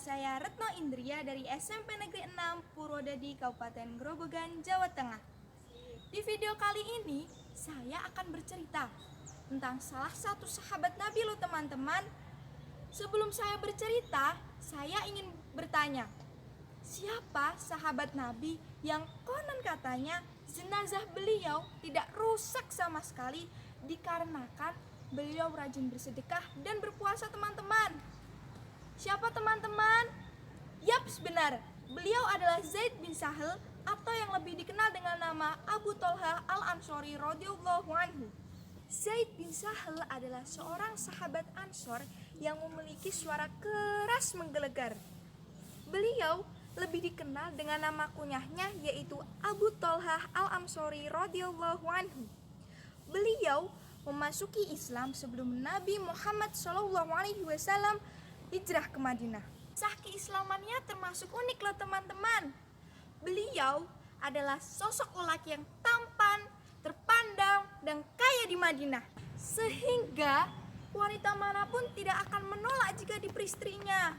saya Retno Indria dari SMP Negeri 6 Purwodadi, Kabupaten Grobogan, Jawa Tengah. Di video kali ini, saya akan bercerita tentang salah satu sahabat Nabi loh teman-teman. Sebelum saya bercerita, saya ingin bertanya, siapa sahabat Nabi yang konon katanya jenazah beliau tidak rusak sama sekali dikarenakan beliau rajin bersedekah dan berpuasa teman-teman? Siapa teman-teman? Yaps, benar. Beliau adalah Zaid bin Sahal atau yang lebih dikenal dengan nama Abu Tolha al-Ansori radhiyallahu anhu. Zaid bin Sahal adalah seorang sahabat Ansor yang memiliki suara keras menggelegar. Beliau lebih dikenal dengan nama kunyahnya yaitu Abu Tolha al-Ansori radhiyallahu anhu. Beliau memasuki Islam sebelum Nabi Muhammad SAW hijrah ke Madinah. Kisah keislamannya termasuk unik loh teman-teman. Beliau adalah sosok lelaki yang tampan, terpandang, dan kaya di Madinah. Sehingga wanita manapun tidak akan menolak jika diberi istrinya.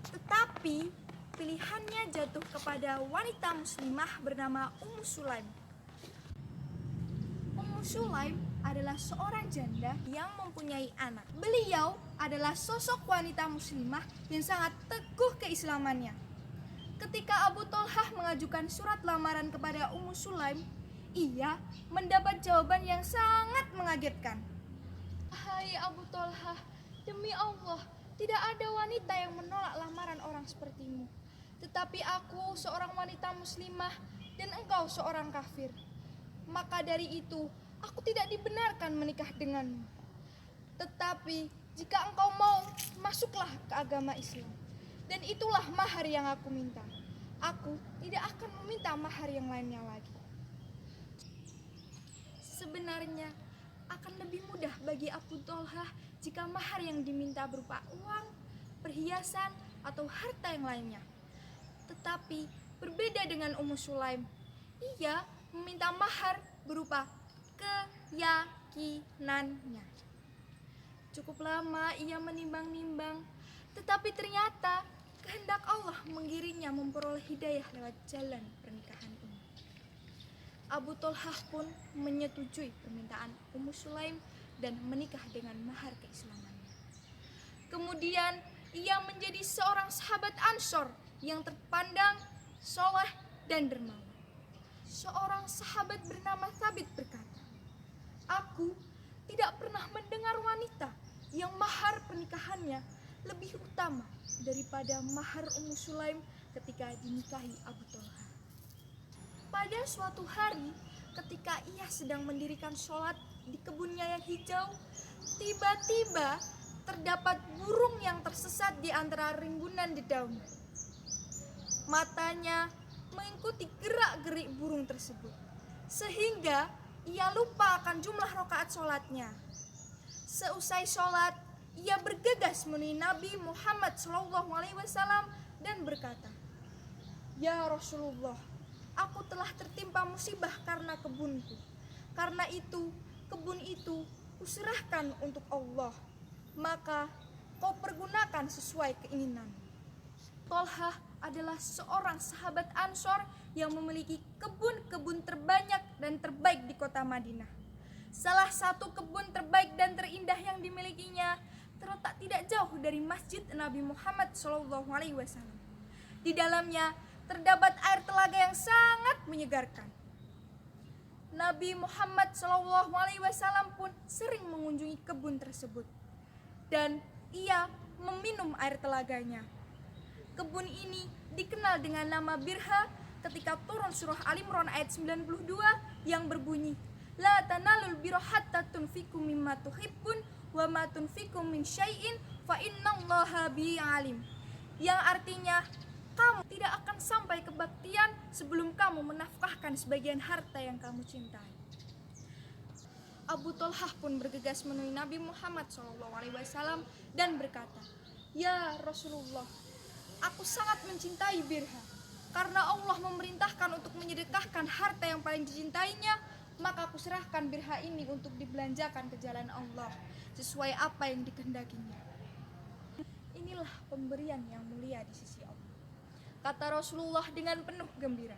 Tetapi pilihannya jatuh kepada wanita muslimah bernama Ummu Sulaim. Ummu Sulaim adalah seorang janda yang mempunyai anak. Beliau adalah sosok wanita muslimah yang sangat teguh keislamannya. Ketika Abu Tolhah mengajukan surat lamaran kepada Ummu Sulaim, ia mendapat jawaban yang sangat mengagetkan. Hai Abu Tolhah, demi Allah, tidak ada wanita yang menolak lamaran orang sepertimu. Tetapi aku seorang wanita muslimah dan engkau seorang kafir. Maka dari itu, aku tidak dibenarkan menikah denganmu. Tetapi jika engkau mau, masuklah ke agama Islam. Dan itulah mahar yang aku minta. Aku tidak akan meminta mahar yang lainnya lagi. Sebenarnya akan lebih mudah bagi Abu Tolhah jika mahar yang diminta berupa uang, perhiasan, atau harta yang lainnya. Tetapi berbeda dengan Ummu Sulaim. Ia meminta mahar berupa keyakinannya. Cukup lama ia menimbang-nimbang, tetapi ternyata kehendak Allah mengiringnya memperoleh hidayah lewat jalan pernikahan ini. Abu Tolhah pun menyetujui permintaan Ummu Sulaim dan menikah dengan mahar keislamannya. Kemudian ia menjadi seorang sahabat Ansor yang terpandang, soleh, dan dermawan. Seorang sahabat bernama Thabit berkata, aku tidak pernah mendengar wanita yang mahar pernikahannya lebih utama daripada mahar Ummu Sulaim ketika dinikahi Abu Tolhah. Pada suatu hari, ketika ia sedang mendirikan sholat di kebunnya yang hijau, tiba-tiba terdapat burung yang tersesat di antara rimbunan dedaunan. Matanya mengikuti gerak-gerik burung tersebut, sehingga ia lupa akan jumlah rakaat sholatnya. Seusai sholat, ia bergegas menemui Nabi Muhammad SAW dan berkata, ya Rasulullah, aku telah tertimpa musibah karena kebunku. Karena itu, kebun itu kuserahkan untuk Allah. Maka kau pergunakan sesuai keinginan. Tolhah adalah seorang sahabat Ansor yang memiliki kebun-kebun terbanyak dan terbaik di kota Madinah. Salah satu kebun terbaik dan terindah yang dimilikinya terletak tidak jauh dari Masjid Nabi Muhammad SAW. Di dalamnya terdapat air telaga yang sangat menyegarkan. Nabi Muhammad SAW pun sering mengunjungi kebun tersebut dan ia meminum air telaganya. Kebun ini dikenal dengan nama Birha ketika turun surah Al-Imran ayat 92 yang berbunyi, la tanalul birra hatta tunfiqu mimma tuhibbun wa ma tunfiqu min syai'in fa innallaha bihi alim. Yang artinya, kamu tidak akan sampai kebaktian sebelum kamu menafkahkan sebagian harta yang kamu cintai. Abu Tolhah pun bergegas menemui Nabi Muhammad SAW dan berkata, ya Rasulullah, aku sangat mencintai Birha. Karena Allah memerintahkan untuk menyedekahkan harta yang paling dicintainya, maka aku serahkan Birha ini untuk dibelanjakan ke jalan Allah sesuai apa yang dikehendakinya. inilah pemberian yang mulia di sisi Allah. Kata Rasulullah dengan penuh gembira.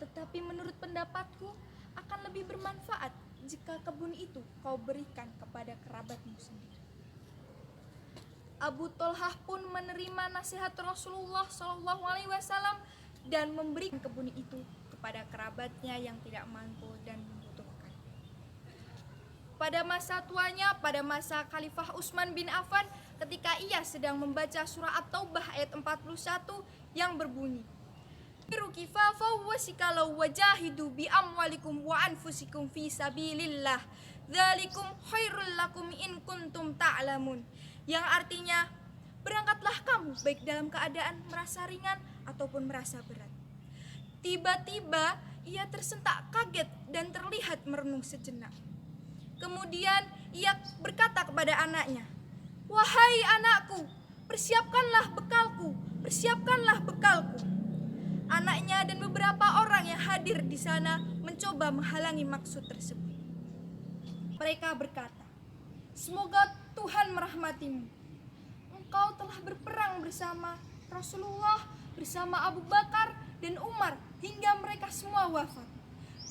Tetapi menurut pendapatku akan lebih bermanfaat jika kebun itu kau berikan kepada kerabatmu sendiri. Abu Tolhah pun menerima nasihat Rasulullah SAW dan memberikan kebun itu kepada kerabatnya yang tidak mampu dan membutuhkan. Pada masa tuanya, pada masa Khalifah Utsman bin Affan, ketika ia sedang membaca surah At-Taubah ayat 41 yang berbunyi, "Kifafa wasikalau wajahidu bi amwalikum wa anfusikum fi sabilillah. Dzalikum khairul lakum in kuntum ta'lamun." Yang artinya, berangkatlah kamu baik dalam keadaan merasa ringan ataupun merasa berat. Tiba-tiba ia tersentak kaget dan terlihat merenung sejenak. Kemudian ia berkata kepada anaknya, "Wahai anakku, persiapkanlah bekalku, persiapkanlah bekalku." Anaknya dan beberapa orang yang hadir di sana mencoba menghalangi maksud tersebut. Mereka berkata, "Semoga Tuhan merahmatimu. Engkau telah berperang bersama Rasulullah, bersama Abu Bakar dan Umar hingga mereka semua wafat.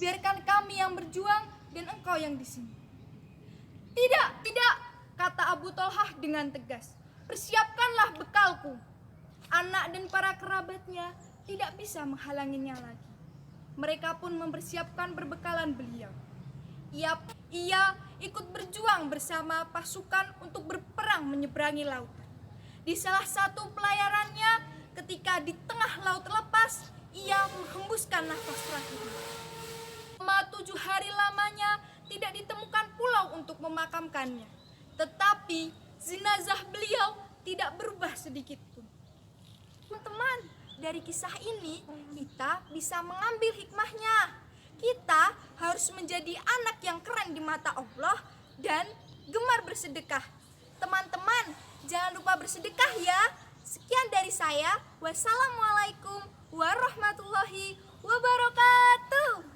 Biarkan kami yang berjuang dan engkau yang di sini." "Tidak, tidak," kata Abu Tolhah dengan tegas. "Persiapkanlah bekalku." Anak dan para kerabatnya tidak bisa menghalanginya lagi. Mereka pun mempersiapkan perbekalan beliau. Ia ikut berjuang bersama pasukan untuk berperang menyeberangi lautan. Di salah satu pelayarannya, ketika di tengah laut lepas, ia menghembuskan nafas terakhirnya. Selama 7 hari lamanya tidak ditemukan pulau untuk memakamkannya. Tetapi jenazah beliau tidak berubah sedikit pun. Teman-teman, dari kisah ini kita bisa mengambil hikmahnya. Kita harus menjadi anak yang keren di mata Allah dan gemar bersedekah. Teman-teman, jangan lupa bersedekah ya. Sekian dari saya. Wassalamualaikum warahmatullahi wabarakatuh.